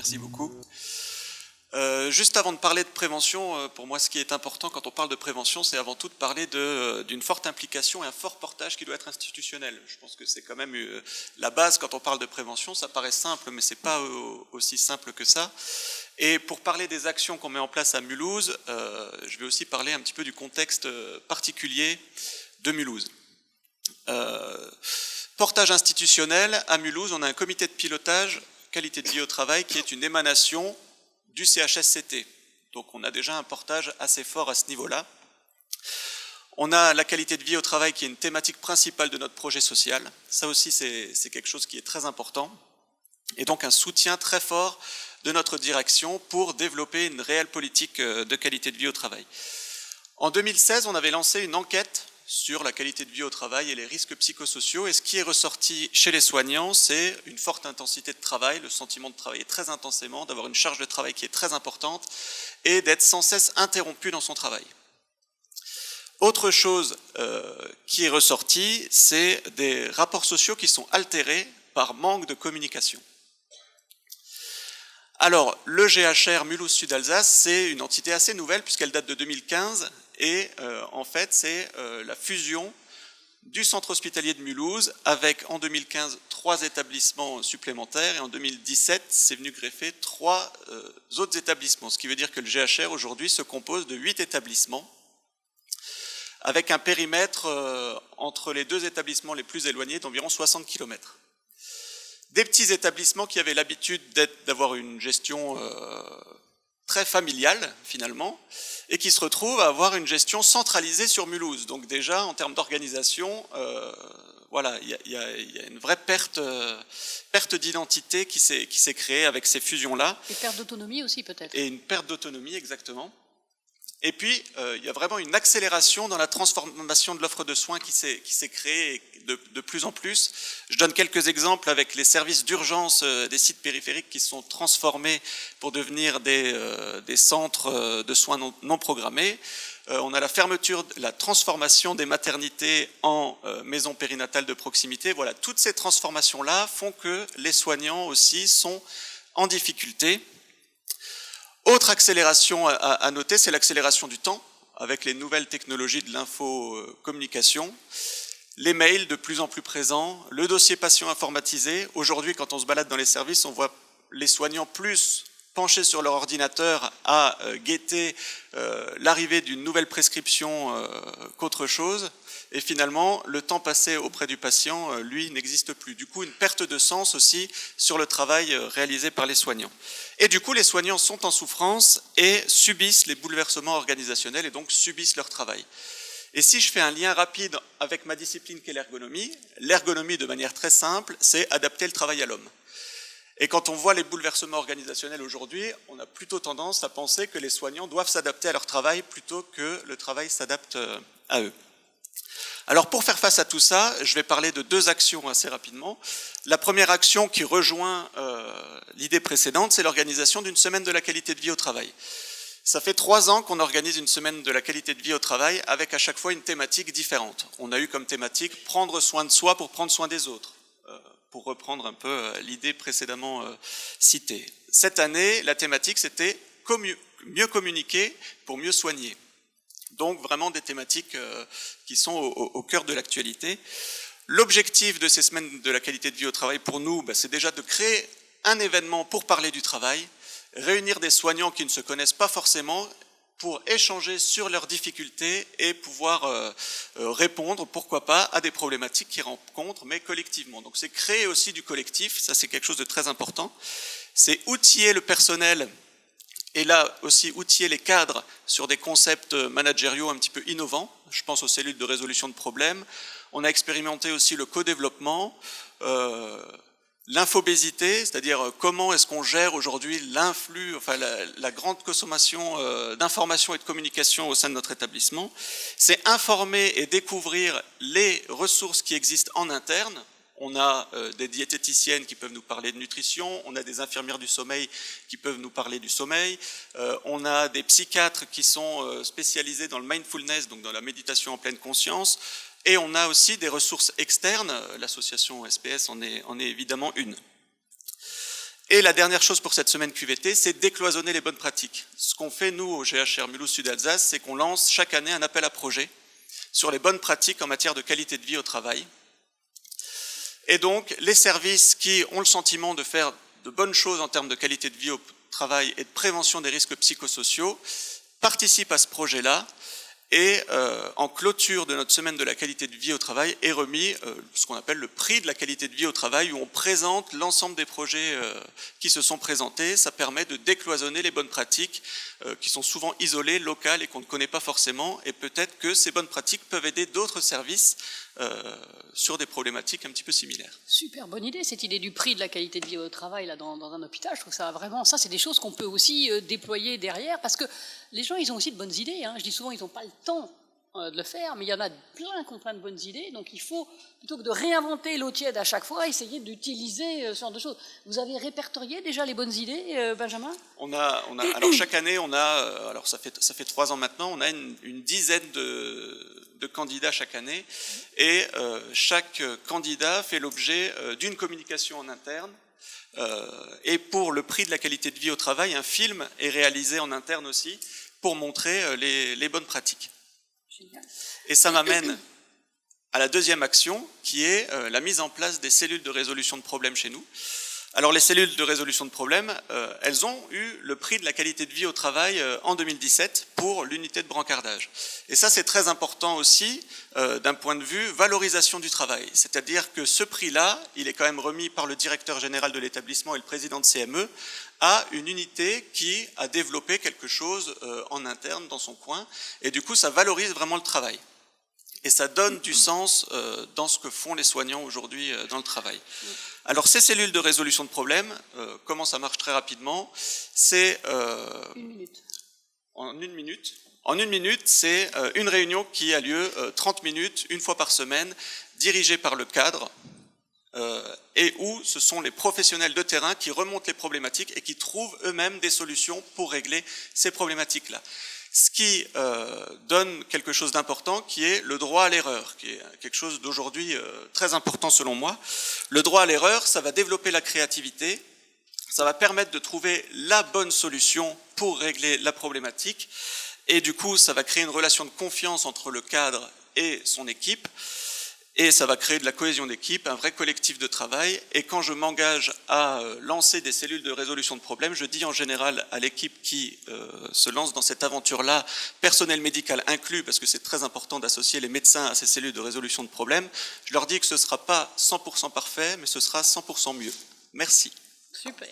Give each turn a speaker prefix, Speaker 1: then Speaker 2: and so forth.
Speaker 1: Merci beaucoup. Juste avant de parler de prévention, pour moi ce qui est important quand on parle de prévention, c'est avant tout de parler d'une forte implication et un fort portage qui doit être institutionnel. Je pense que c'est quand même la base quand on parle de prévention, ça paraît simple mais c'est pas aussi simple que ça. Et pour parler des actions qu'on met en place à Mulhouse, je vais aussi parler un petit peu du contexte particulier de Mulhouse. Portage institutionnel, à Mulhouse, on a un comité de pilotage qualité de vie au travail qui est une émanation du CHSCT. Donc on a déjà un portage assez fort à ce niveau-là. On a la qualité de vie au travail qui est une thématique principale de notre projet social. Ça aussi c'est quelque chose qui est très important. Et donc un soutien très fort de notre direction pour développer une réelle politique de qualité de vie au travail. En 2016, on avait lancé une enquête sur la qualité de vie au travail et les risques psychosociaux. Et ce qui est ressorti chez les soignants, c'est une forte intensité de travail, le sentiment de travailler très intensément, d'avoir une charge de travail qui est très importante et d'être sans cesse interrompu dans son travail. Autre chose qui est ressortie, c'est des rapports sociaux qui sont altérés par manque de communication. Alors, le GHR Mulhouse Sud-Alsace, c'est une entité assez nouvelle puisqu'elle date de 2015 et en fait, c'est la fusion du centre hospitalier de Mulhouse avec en 2015 3 établissements supplémentaires et en 2017, c'est venu greffer 3 autres établissements. Ce qui veut dire que le GHR aujourd'hui se compose de 8 établissements avec un périmètre entre les 2 établissements les plus éloignés d'environ 60 km. Des petits établissements qui avaient l'habitude d'avoir une gestion très familiale finalement et qui se retrouvent à avoir une gestion centralisée sur Mulhouse. Donc déjà en termes d'organisation, voilà, il y a une vraie perte d'identité qui s'est créée avec ces fusions-là.
Speaker 2: Et perte d'autonomie aussi peut-être.
Speaker 1: Et une perte d'autonomie exactement. Et puis, il y a vraiment une accélération dans la transformation de l'offre de soins qui s'est créée de plus en plus. Je donne quelques exemples avec les services d'urgence des sites périphériques qui sont transformés pour devenir des centres de soins non programmés. On a la fermeture, la transformation des maternités en maisons périnatales de proximité. Voilà, toutes ces transformations-là font que les soignants aussi sont en difficulté. Autre accélération à noter, c'est l'accélération du temps avec les nouvelles technologies de l'infocommunication, les mails de plus en plus présents, le dossier patient informatisé. Aujourd'hui, quand on se balade dans les services, on voit les soignants plus penchés sur leur ordinateur à guetter l'arrivée d'une nouvelle prescription qu'autre chose. Et finalement, le temps passé auprès du patient, lui, n'existe plus. Du coup, une perte de sens aussi sur le travail réalisé par les soignants. Et du coup, les soignants sont en souffrance et subissent les bouleversements organisationnels et donc subissent leur travail. Et si je fais un lien rapide avec ma discipline qui est l'ergonomie de manière très simple, c'est adapter le travail à l'homme. Et quand on voit les bouleversements organisationnels aujourd'hui, on a plutôt tendance à penser que les soignants doivent s'adapter à leur travail plutôt que le travail s'adapte à eux. Alors pour faire face à tout ça, je vais parler de 2 actions assez rapidement. La première action qui rejoint l'idée précédente, c'est l'organisation d'une semaine de la qualité de vie au travail. Ça fait 3 ans qu'on organise une semaine de la qualité de vie au travail avec à chaque fois une thématique différente. On a eu comme thématique prendre soin de soi pour prendre soin des autres, pour reprendre un peu l'idée précédemment citée. Cette année, la thématique c'était mieux communiquer pour mieux soigner. Donc vraiment des thématiques qui sont au cœur de l'actualité. L'objectif de ces semaines de la qualité de vie au travail pour nous, c'est déjà de créer un événement pour parler du travail, réunir des soignants qui ne se connaissent pas forcément pour échanger sur leurs difficultés et pouvoir répondre, pourquoi pas, à des problématiques qu'ils rencontrent, mais collectivement. Donc c'est créer aussi du collectif, ça c'est quelque chose de très important. C'est outiller le personnel et là aussi outiller les cadres sur des concepts managériaux un petit peu innovants. Je pense aux cellules de résolution de problèmes. On a expérimenté aussi le co-développement, l'infobésité, c'est-à-dire comment est-ce qu'on gère aujourd'hui l'influx, enfin la grande consommation d'informations et de communication au sein de notre établissement. C'est informer et découvrir les ressources qui existent en interne. On a des diététiciennes qui peuvent nous parler de nutrition, on a des infirmières du sommeil qui peuvent nous parler du sommeil, on a des psychiatres qui sont spécialisés dans le mindfulness, donc dans la méditation en pleine conscience, et on a aussi des ressources externes, l'association SPS en est évidemment une. Et la dernière chose pour cette semaine QVT, c'est décloisonner les bonnes pratiques. Ce qu'on fait, nous, au GHR Mulhouse Sud-Alsace, c'est qu'on lance chaque année un appel à projet sur les bonnes pratiques en matière de qualité de vie au travail. Et donc, les services qui ont le sentiment de faire de bonnes choses en termes de qualité de vie au travail et de prévention des risques psychosociaux participent à ce projet-là. Et en clôture de notre semaine de la qualité de vie au travail est remis ce qu'on appelle le prix de la qualité de vie au travail, où on présente l'ensemble des projets qui se sont présentés. Ça permet de décloisonner les bonnes pratiques qui sont souvent isolées, locales et qu'on ne connaît pas forcément. Et peut-être que ces bonnes pratiques peuvent aider d'autres services sur des problématiques un petit peu similaires.
Speaker 2: Super bonne idée, cette idée du prix de la qualité de vie au travail là, dans un hôpital. Je trouve ça vraiment, ça c'est des choses qu'on peut aussi déployer derrière, parce que les gens ils ont aussi de bonnes idées. Hein. Je dis souvent ils n'ont pas le temps de le faire, mais il y en a plein qui ont plein de bonnes idées. Donc il faut, plutôt que de réinventer l'eau tiède à chaque fois, essayer d'utiliser ce genre de choses. Vous avez répertorié déjà les bonnes idées, Benjamin ?
Speaker 1: Alors chaque année, alors ça fait 3 ans maintenant, on a une dizaine de candidats chaque année, et chaque candidat fait l'objet d'une communication en interne. Et pour le prix de la qualité de vie au travail, un film est réalisé en interne aussi pour montrer les bonnes pratiques.
Speaker 2: Génial.
Speaker 1: Et ça m'amène à la deuxième action, qui est la mise en place des cellules de résolution de problèmes chez nous. Alors les cellules de résolution de problèmes, elles ont eu le prix de la qualité de vie au travail en 2017 pour l'unité de brancardage. Et ça c'est très important aussi d'un point de vue valorisation du travail. C'est-à-dire que ce prix-là, il est quand même remis par le directeur général de l'établissement et le président de CME à une unité qui a développé quelque chose en interne dans son coin. Et du coup ça valorise vraiment le travail. Et ça donne du sens dans ce que font les soignants aujourd'hui dans le travail. Alors ces cellules de résolution de problèmes, comment ça marche très rapidement, c'est en une minute. En une minute, c'est une réunion qui a lieu 30 minutes, une fois par semaine, dirigée par le cadre, et où ce sont les professionnels de terrain qui remontent les problématiques et qui trouvent eux-mêmes des solutions pour régler ces problématiques-là. Ce qui donne quelque chose d'important, qui est le droit à l'erreur, qui est quelque chose d'aujourd'hui très important selon moi. Le droit à l'erreur, ça va développer la créativité, ça va permettre de trouver la bonne solution pour régler la problématique, et du coup, ça va créer une relation de confiance entre le cadre et son équipe, et ça va créer de la cohésion d'équipe, un vrai collectif de travail. Et quand je m'engage à lancer des cellules de résolution de problèmes, je dis en général à l'équipe qui se lance dans cette aventure-là, personnel médical inclus, parce que c'est très important d'associer les médecins à ces cellules de résolution de problèmes, je leur dis que ce ne sera pas 100% parfait, mais ce sera 100% mieux. Merci.
Speaker 2: Super.